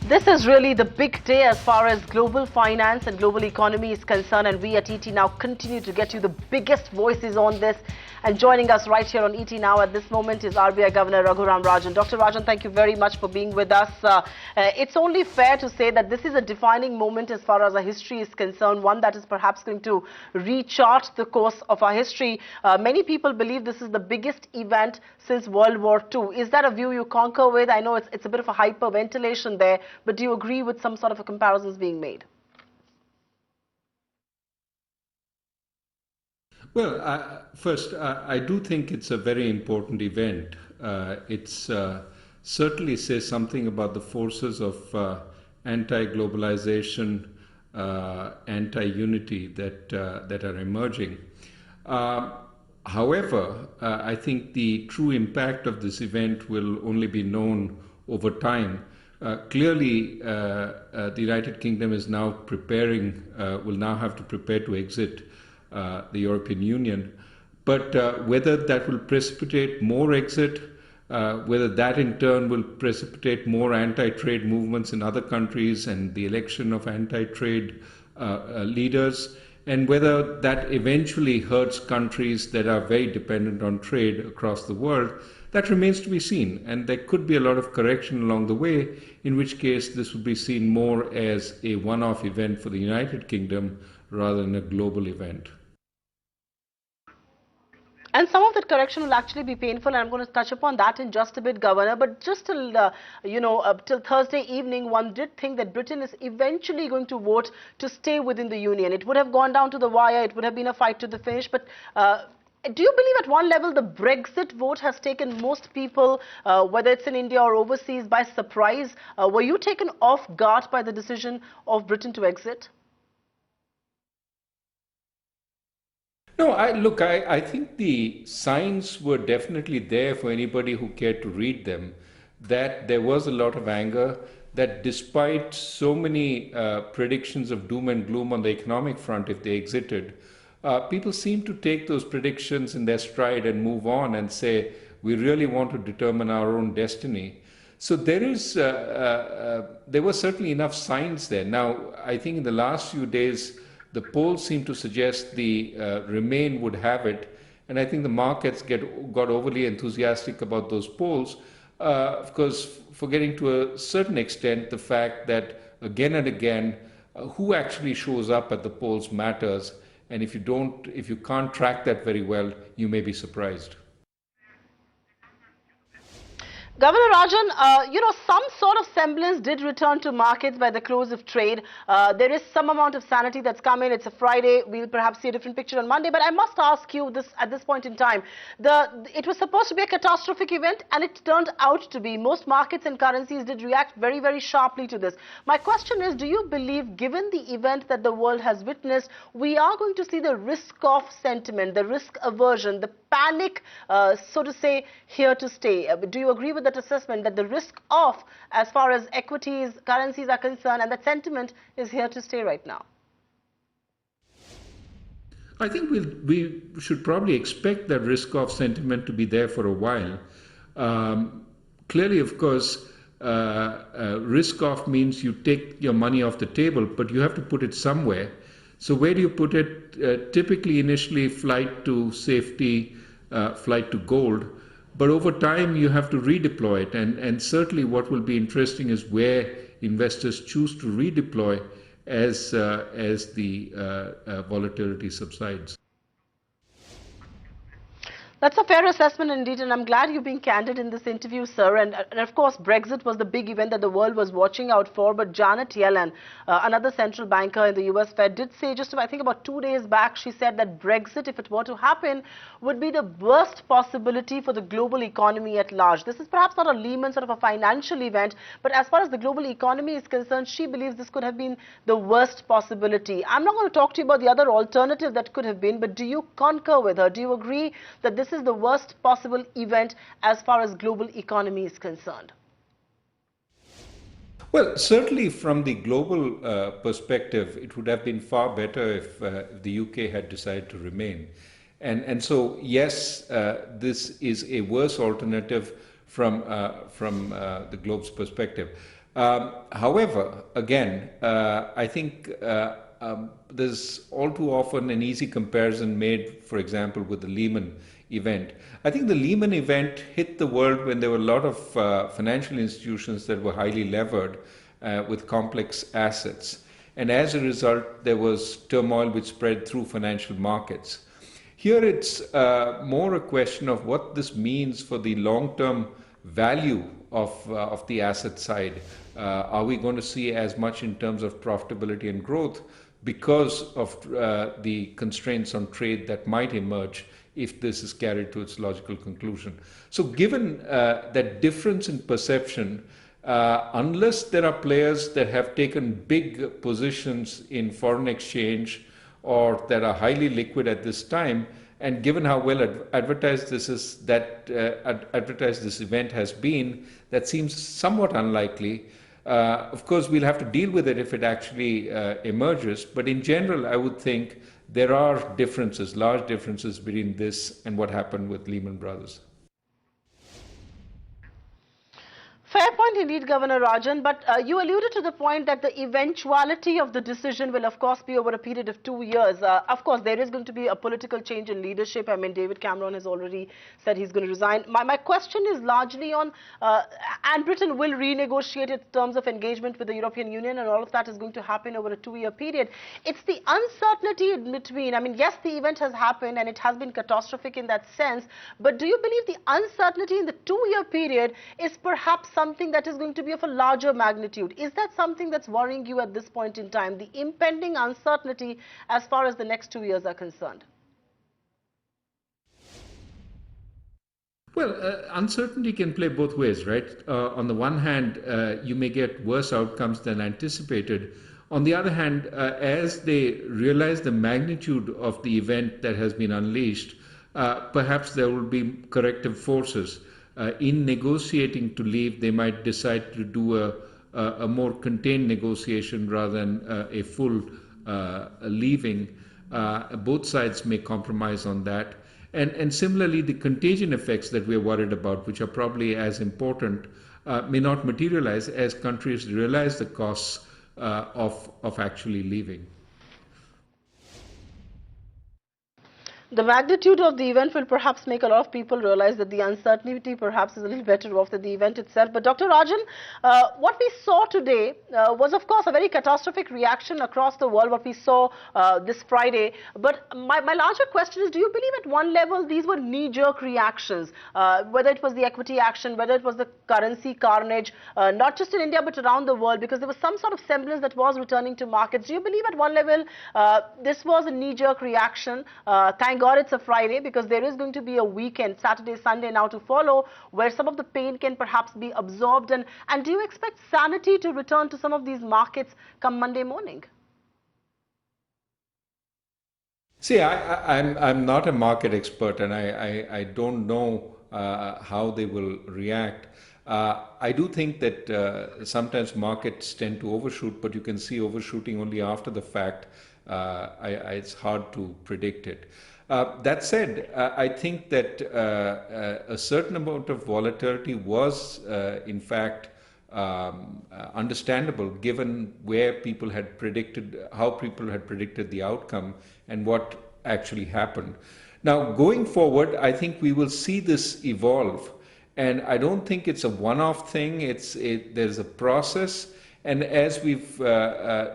This is really the big day as far as global finance and global economy is concerned, and we at ET Now continue to get you the biggest voices on this. And joining us right here on ET Now at this moment is RBI Governor Raghuram Rajan. Dr. Rajan, thank you very much for being with us. It's only fair to say that this is a defining moment as far as our history is concerned, one that is perhaps going to rechart the course of our history. Many people believe this is the biggest event since World War II. Is that a view you concur with? I know it's a bit of a hyperventilation there, but do you agree with some sort of a comparisons being made? Well, first, I do think it's a very important event. It's certainly says something about the forces of anti-globalization, anti-unity that are emerging. However, I think the true impact of this event will only be known over time. Clearly, the United Kingdom is now preparing, will now have to prepare to exit the European Union. But whether that will precipitate more exit, whether that in turn will precipitate more anti-trade movements in other countries and the election of anti-trade leaders, and whether that eventually hurts countries that are very dependent on trade across the world, that remains to be seen. And there could be a lot of correction along the way, in which case this would be seen more as a one-off event for the United Kingdom rather than a global event. And some of that correction will actually be painful, and I'm going to touch upon that in just a bit, Governor. But just till, till Thursday evening, one did think that Britain is eventually going to vote to stay within the Union. It would have gone down to the wire. It would have been a fight to the finish. But do you believe at one level the Brexit vote has taken most people, whether it's in India or overseas, by surprise? Were you taken off guard by the decision of Britain to exit? No, I think the signs were definitely there for anybody who cared to read them, that there was a lot of anger, that despite so many predictions of doom and gloom on the economic front if they exited, people seem to take those predictions in their stride and move on and say, we really want to determine our own destiny. So there were certainly enough signs there. Now, I think in the last few days, the polls seem to suggest the Remain would have it, and I think the markets got overly enthusiastic about those polls, of course, forgetting to a certain extent the fact that again and again, who actually shows up at the polls matters, and if you can't track that very well, you may be surprised. Governor Rajan, some sort of semblance did return to markets by the close of trade. There is some amount of sanity that's come in. It's a Friday. We'll perhaps see a different picture on Monday. But I must ask you this at this point in time. It was supposed to be a catastrophic event, and it turned out to be. Most markets and currencies did react very, very sharply to this. My question is, do you believe, given the event that the world has witnessed, we are going to see the risk-off sentiment, the risk aversion, the panic, so to say, here to stay? Do you agree with that assessment that the risk off as far as equities, currencies are concerned, and that sentiment is here to stay right now? I think we should probably expect that risk off sentiment to be there for a while. Clearly, of course, risk off means you take your money off the table, but you have to put it somewhere. So where do you put it? Typically, initially, flight to safety, flight to gold. But over time, you have to redeploy it. And certainly what will be interesting is where investors choose to redeploy as the volatility subsides. That's a fair assessment indeed, and I'm glad you're being candid in this interview, sir. And of course, Brexit was the big event that the world was watching out for. But Janet Yellen, another central banker in the US Fed, did say just, I think, about 2 days back, she said that Brexit, if it were to happen, would be the worst possibility for the global economy at large. This is perhaps not a Lehman sort of a financial event, but as far as the global economy is concerned, she believes this could have been the worst possibility. I'm not going to talk to you about the other alternative that could have been, but do you concur with her? Do you agree that this is the worst possible event as far as global economy is concerned? Well, certainly from the global perspective, it would have been far better if the UK had decided to remain. And so, yes, this is a worse alternative from the globe's perspective. However, again, I think there's all too often an easy comparison made, for example, with the Lehman event. I think the Lehman event hit the world when there were a lot of financial institutions that were highly levered with complex assets. And as a result, there was turmoil which spread through financial markets. Here it's more a question of what this means for the long-term value of the asset side. Are we going to see as much in terms of profitability and growth because of the constraints on trade that might emerge if this is carried to its logical conclusion? So given that difference in perception, unless there are players that have taken big positions in foreign exchange or that are highly liquid at this time, and given how well advertised advertised this event has been, that seems somewhat unlikely. Of course, we'll have to deal with it if it actually emerges. But in general, I would think there are differences, large differences between this and what happened with Lehman Brothers. Fair point indeed, Governor Rajan, but you alluded to the point that the eventuality of the decision will of course be over a period of 2 years. Of course, there is going to be a political change in leadership. I mean, David Cameron has already said he's going to resign. My question is largely on, and Britain will renegotiate its terms of engagement with the European Union, and all of that is going to happen over a 2-year period. It's the uncertainty in between. I mean, yes, the event has happened and it has been catastrophic in that sense, but do you believe the uncertainty in the 2-year period is perhaps something that is going to be of a larger magnitude? Is that something that's worrying you at this point in time, the impending uncertainty as far as the next 2 years are concerned? Well, uncertainty can play both ways, right? On the one hand, you may get worse outcomes than anticipated. On the other hand, as they realize the magnitude of the event that has been unleashed, perhaps there will be corrective forces. In negotiating to leave, they might decide to do a more contained negotiation rather than a full leaving. Both sides may compromise on that. And similarly, the contagion effects that we're worried about, which are probably as important, may not materialize as countries realize the costs of actually leaving. The magnitude of the event will perhaps make a lot of people realize that the uncertainty perhaps is a little better off than the event itself. But Dr. Rajan, what we saw today was of course a very catastrophic reaction across the world, what we saw this Friday. But my larger question is, do you believe at one level these were knee-jerk reactions, whether it was the equity action, whether it was the currency carnage, not just in India but around the world, because there was some sort of semblance that was returning to markets. Do you believe at one level this was a knee-jerk reaction? Thank God it's a Friday, because there is going to be a weekend, Saturday, Sunday now to follow, where some of the pain can perhaps be absorbed. And do you expect sanity to return to some of these markets come Monday morning? See, I'm not a market expert, and I don't know how they will react. I do think that sometimes markets tend to overshoot, but you can see overshooting only after the fact. It's hard to predict it. That said, I think that a certain amount of volatility was, in fact, understandable given where people had predicted, how people had predicted the outcome and what actually happened. Now, going forward, I think we will see this evolve. And I don't think it's a one-off thing. There's a process. And as we've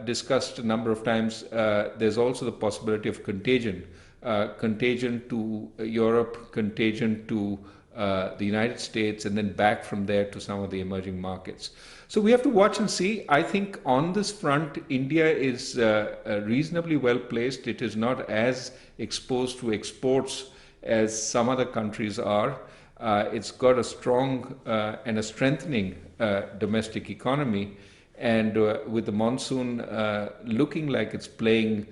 discussed a number of times, there's also the possibility of contagion. Contagion to Europe, contagion to the United States, and then back from there to some of the emerging markets. So we have to watch and see. I think on this front, India is reasonably well placed. It is not as exposed to exports as some other countries are. It's got a strong and a strengthening domestic economy. And with the monsoon looking like it's playing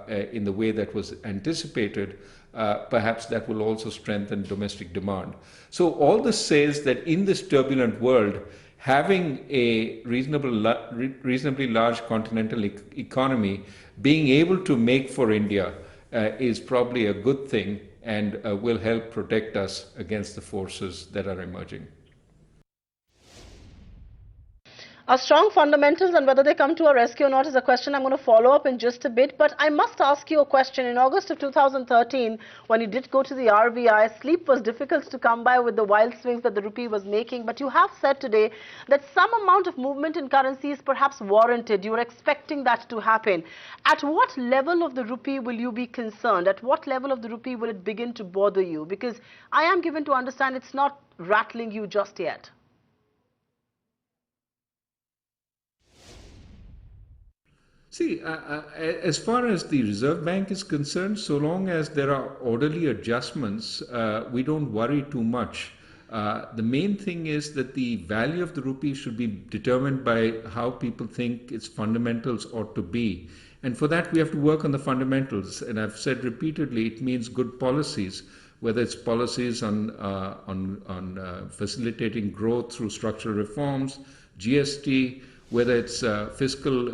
in the way that was anticipated, perhaps that will also strengthen domestic demand. So all this says that in this turbulent world, having a reasonably large continental economy, being able to make for India is probably a good thing and will help protect us against the forces that are emerging. Strong fundamentals and whether they come to our rescue or not is a question I'm going to follow up in just a bit. But I must ask you a question. In August of 2013, when you did go to the RBI, sleep was difficult to come by with the wild swings that the rupee was making. But you have said today that some amount of movement in currency is perhaps warranted. You are expecting that to happen. At what level of the rupee will you be concerned? At what level of the rupee will it begin to bother you? Because I am given to understand it's not rattling you just yet. See, as far as the Reserve Bank is concerned, so long as there are orderly adjustments, we don't worry too much. The main thing is that the value of the rupee should be determined by how people think its fundamentals ought to be. And for that, we have to work on the fundamentals. And I've said repeatedly, it means good policies, whether it's policies on facilitating growth through structural reforms, GST, whether it's fiscal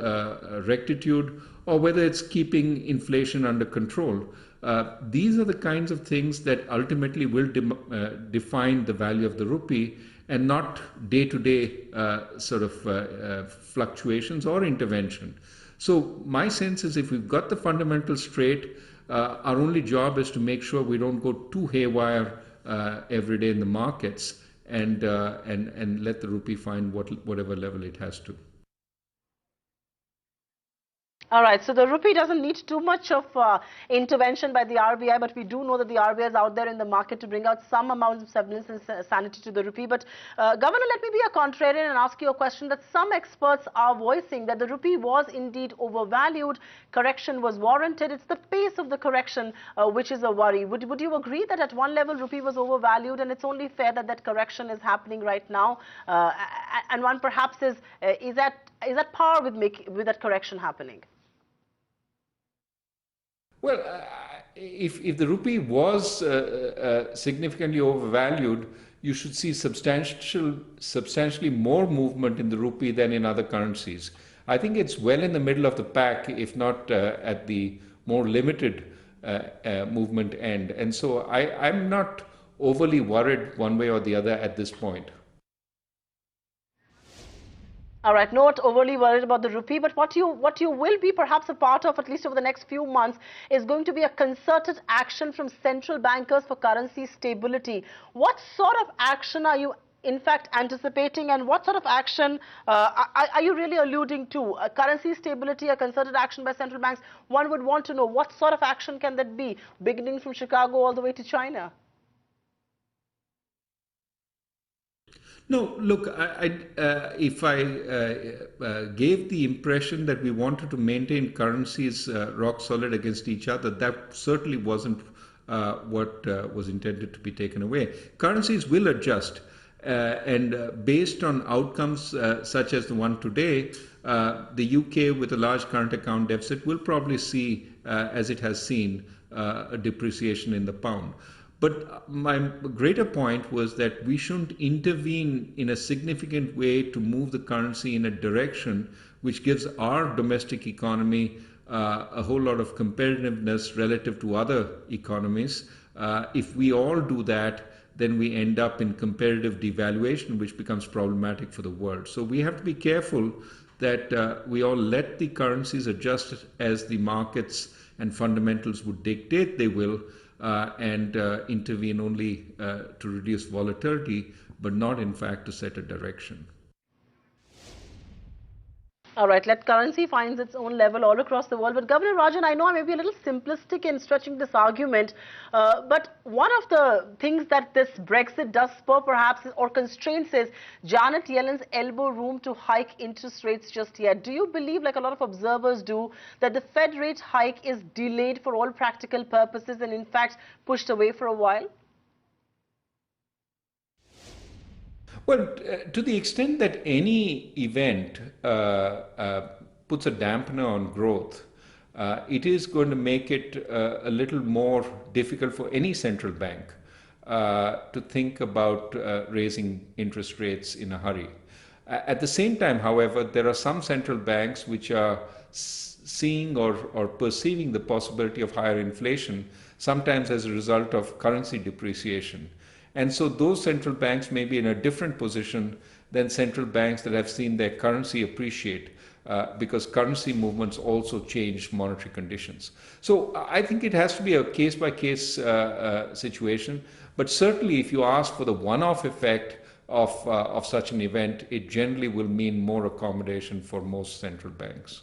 rectitude, or whether it's keeping inflation under control. These are the kinds of things that ultimately will define the value of the rupee, and not day-to-day sort of fluctuations or intervention. So my sense is, if we've got the fundamentals straight, our only job is to make sure we don't go too haywire every day in the markets, and let the rupee find whatever level it has to. All right, so the rupee doesn't need too much of intervention by the RBI, but we do know that the RBI is out there in the market to bring out some amount of semblance and sanity to the rupee. But Governor, let me be a contrarian and ask you a question that some experts are voicing, that the rupee was indeed overvalued, correction was warranted. It's the pace of the correction which is a worry. Would you agree that at one level rupee was overvalued, and it's only fair that that correction is happening right now? And one perhaps is that par with that correction happening? Well, if the rupee was significantly overvalued, you should see substantially more movement in the rupee than in other currencies. I think it's well in the middle of the pack, if not at the more limited movement end. And so I'm not overly worried one way or the other at this point. All right, not overly worried about the rupee, but what you will be perhaps a part of, at least over the next few months, is going to be a concerted action from central bankers for currency stability. What sort of action are you in fact anticipating, and what sort of action are you really alluding to? Currency stability, a concerted action by central banks? One would want to know what sort of action can that be, beginning from Chicago all the way to China? No, look, if I gave the impression that we wanted to maintain currencies rock solid against each other, that certainly wasn't what was intended to be taken away. Currencies will adjust, and based on outcomes such as the one today, the UK with a large current account deficit will probably see, as it has seen, a depreciation in the pound. But my greater point was that we shouldn't intervene in a significant way to move the currency in a direction which gives our domestic economy a whole lot of competitiveness relative to other economies. If we all do that, then we end up in competitive devaluation, which becomes problematic for the world. So we have to be careful that we all let the currencies adjust as the markets and fundamentals would dictate they will. And intervene only to reduce volatility, but not in fact to set a direction. All right, let currency find its own level all across the world. But Governor Rajan, I know I may be a little simplistic in stretching this argument, but one of the things that this Brexit does spur perhaps or constraints is Janet Yellen's elbow room to hike interest rates just yet. Do you believe, like a lot of observers do, that the Fed rate hike is delayed for all practical purposes and in fact pushed away for a while? Well, to the extent that any event puts a dampener on growth, it is going to make it a little more difficult for any central bank to think about raising interest rates in a hurry. At the same time, however, there are some central banks which are seeing or perceiving the possibility of higher inflation, sometimes as a result of currency depreciation. And so those central banks may be in a different position than central banks that have seen their currency appreciate. Because currency movements also change monetary conditions. So I think it has to be a case-by-case situation. But certainly, if you ask for the one-off effect of such an event, it generally will mean more accommodation for most central banks.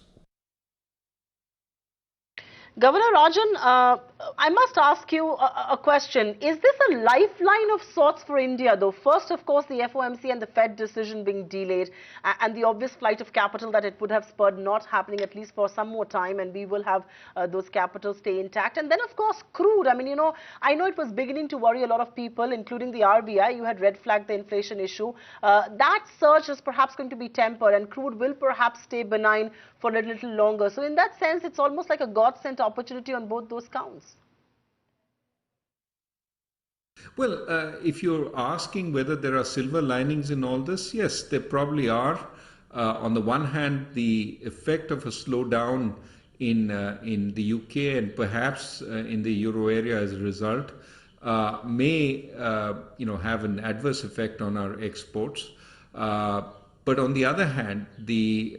Governor Rajan, I must ask you a question. Is this a lifeline of sorts for India, though? First, of course, the FOMC and the Fed decision being delayed, and the obvious flight of capital that it would have spurred not happening at least for some more time, and we will have those capitals stay intact. And then, of course, crude. I mean, you know, I know it was beginning to worry a lot of people, including the RBI. You had red flagged the inflation issue. That surge is perhaps going to be tempered, and crude will perhaps stay benign for a little longer. So in that sense, it's almost like a God-sent opportunity on both those counts. Well, if you're asking whether there are silver linings in all this, yes, there probably are. On the one hand, the effect of a slowdown in the UK and perhaps in the euro area as a result may have an adverse effect on our exports. But on the other hand, the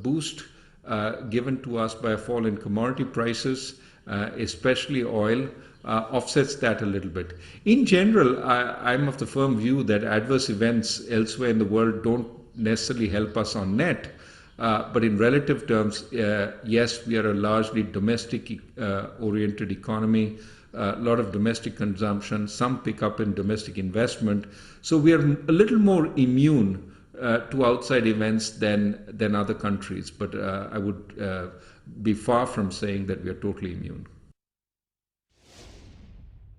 boost given to us by a fall in commodity prices, especially oil, offsets that a little bit. In general, I'm of the firm view that adverse events elsewhere in the world don't necessarily help us on net. But in relative terms, yes, we are a largely domestic oriented economy, a lot of domestic consumption, some pickup in domestic investment. So we are a little more immune to outside events than other countries. But I would be far from saying that we are totally immune.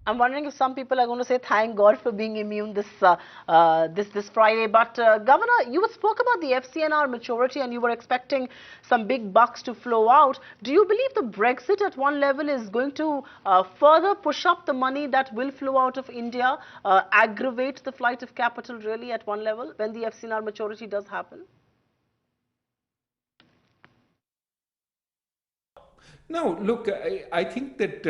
I'm wondering if some people are going to say thank God for being immune this Friday. But Governor, you spoke about the FCNR maturity and you were expecting some big bucks to flow out. Do you believe the Brexit at one level is going to further push up the money that will flow out of India, aggravate the flight of capital really at one level when the FCNR maturity does happen? No, look, I think that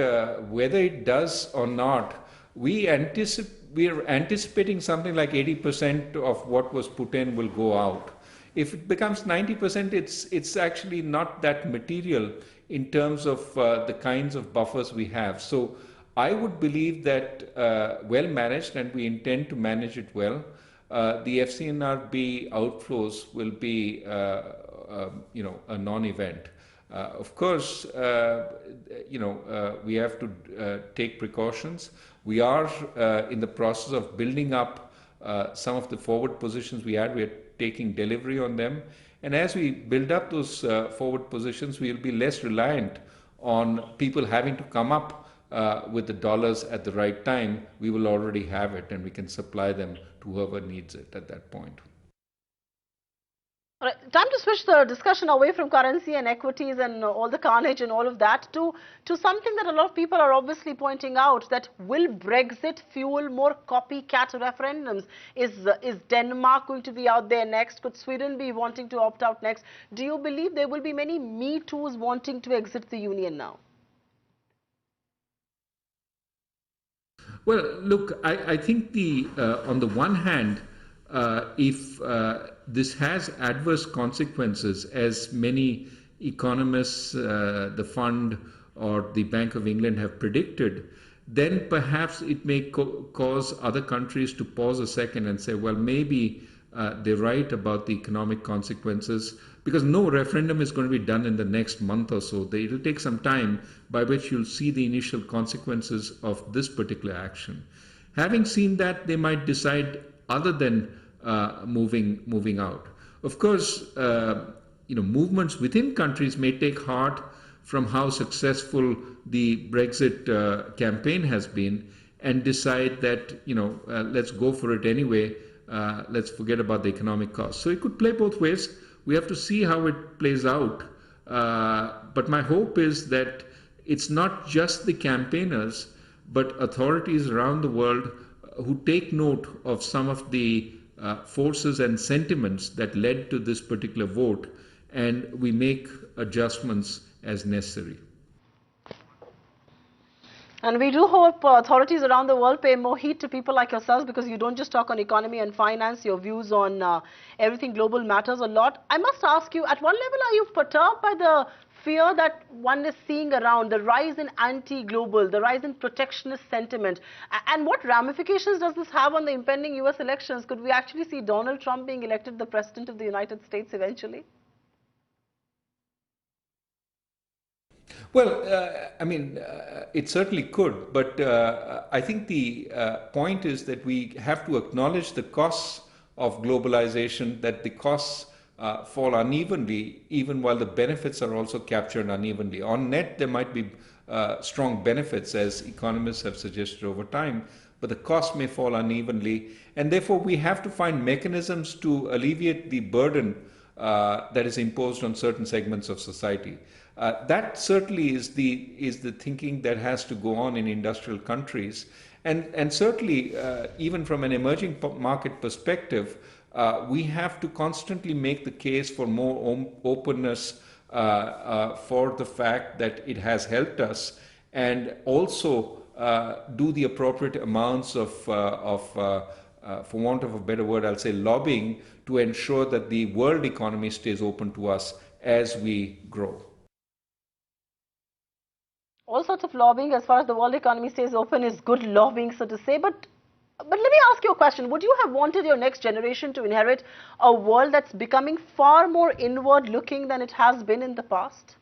whether it does or not, we are anticipating something like 80% of what was put in will go out. If it becomes 90%, it's actually not that material in terms of the kinds of buffers we have. So I would believe that well managed, and we intend to manage it well, the FCNRB outflows will be a non-event. Of course, we have to take precautions. We are in the process of building up some of the forward positions we had. We are taking delivery on them. And as we build up those forward positions, we will be less reliant on people having to come up with the dollars at the right time. We will already have it, and we can supply them to whoever needs it at that point. All right, time to switch the discussion away from currency and equities and all the carnage and all of that to something that a lot of people are obviously pointing out, that will Brexit fuel more copycat referendums? Is Denmark going to be out there next? Could Sweden be wanting to opt out next? Do you believe there will be many Me Toos wanting to exit the union now? Well, look, I think on the one hand, if this has adverse consequences, as many economists, the fund or the Bank of England have predicted, then perhaps it may cause other countries to pause a second and say, well, maybe they're right about the economic consequences, because no referendum is going to be done in the next month or so. It will take some time by which you'll see the initial consequences of this particular action. Having seen that, they might decide other than moving out. Of course, movements within countries may take heart from how successful the Brexit campaign has been and decide that, let's go for it anyway. Let's forget about the economic costs. So it could play both ways. We have to see how it plays out. But my hope is that it's not just the campaigners, but authorities around the world who take note of some of the forces and sentiments that led to this particular vote, and we make adjustments as necessary. And we do hope authorities around the world pay more heed to people like yourselves, because you don't just talk on economy and finance, your views on everything global matters a lot. I must ask you, at one level, are you perturbed by the fear that one is seeing around, the rise in anti-global, the rise in protectionist sentiment? And what ramifications does this have on the impending US elections? Could we actually see Donald Trump being elected the President of the United States eventually? Well, I mean, it certainly could, but I think the point is that we have to acknowledge the costs of globalization, that the costs fall unevenly, even while the benefits are also captured unevenly. On net, there might be strong benefits, as economists have suggested over time, but the cost may fall unevenly, and therefore we have to find mechanisms to alleviate the burden that is imposed on certain segments of society. That certainly is the thinking that has to go on in industrial countries, and certainly even from an emerging market perspective, we have to constantly make the case for more openness, for the fact that it has helped us, and also do the appropriate amounts of for want of a better word, I'll say lobbying, to ensure that the world economy stays open to us as we grow. All sorts of lobbying as far as the world economy stays open is good lobbying, so to say. But let me ask you a question. Would you have wanted your next generation to inherit a world that's becoming far more inward looking than it has been in the past?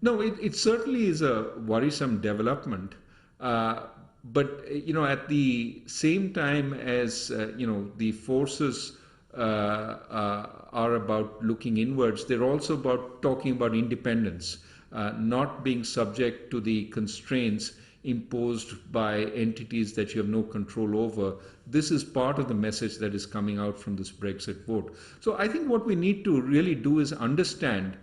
No, it certainly is a worrisome development. But at the same time as the forces are about looking inwards, they're also about talking about independence, not being subject to the constraints imposed by entities that you have no control over. This is part of the message that is coming out from this Brexit vote. So I think what we need to really do is understand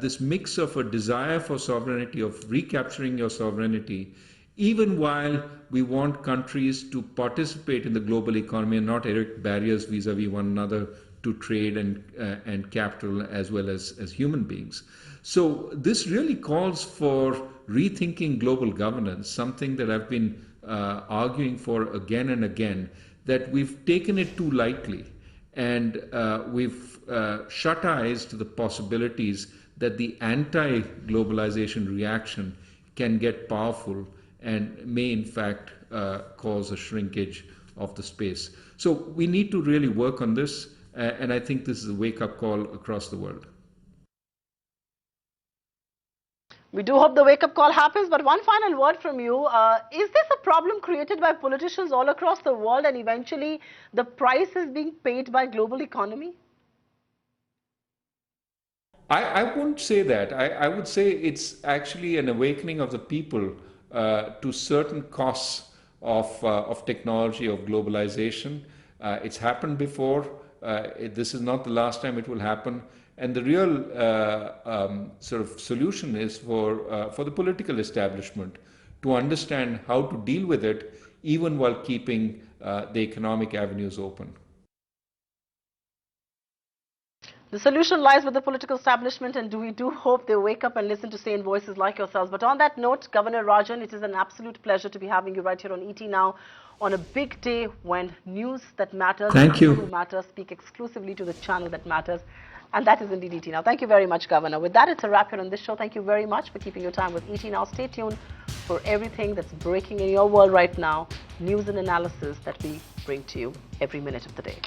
this mix of a desire for sovereignty, of recapturing your sovereignty, even while we want countries to participate in the global economy and not erect barriers vis-a-vis one another to trade and capital, as well as human beings. So this really calls for rethinking global governance, something that I've been arguing for again and again, that we've taken it too lightly, and we've shut eyes to the possibilities that the anti-globalization reaction can get powerful and may in fact cause a shrinkage of the space. So we need to really work on this, and I think this is a wake-up call across the world. We do hope the wake-up call happens, but one final word from you. Is this a problem created by politicians all across the world, and eventually the price is being paid by global economy? I wouldn't say that. I would say it's actually an awakening of the people to certain costs of technology, of globalization. It's happened before. This is not the last time it will happen. And the real sort of solution is for the political establishment to understand how to deal with it, even while keeping the economic avenues open. The solution lies with the political establishment, and we do hope they wake up and listen to sane voices like yourselves. But on that note, Governor Rajan, it is an absolute pleasure to be having you right here on ET Now on a big day when news that matters, Thank you. Who matters, speak exclusively to the channel that matters. And that is indeed ET Now. Thank you very much, Governor. With that, it's a wrap here on this show. Thank you very much for keeping your time with ET Now. Stay tuned for everything that's breaking in your world right now, news and analysis that we bring to you every minute of the day.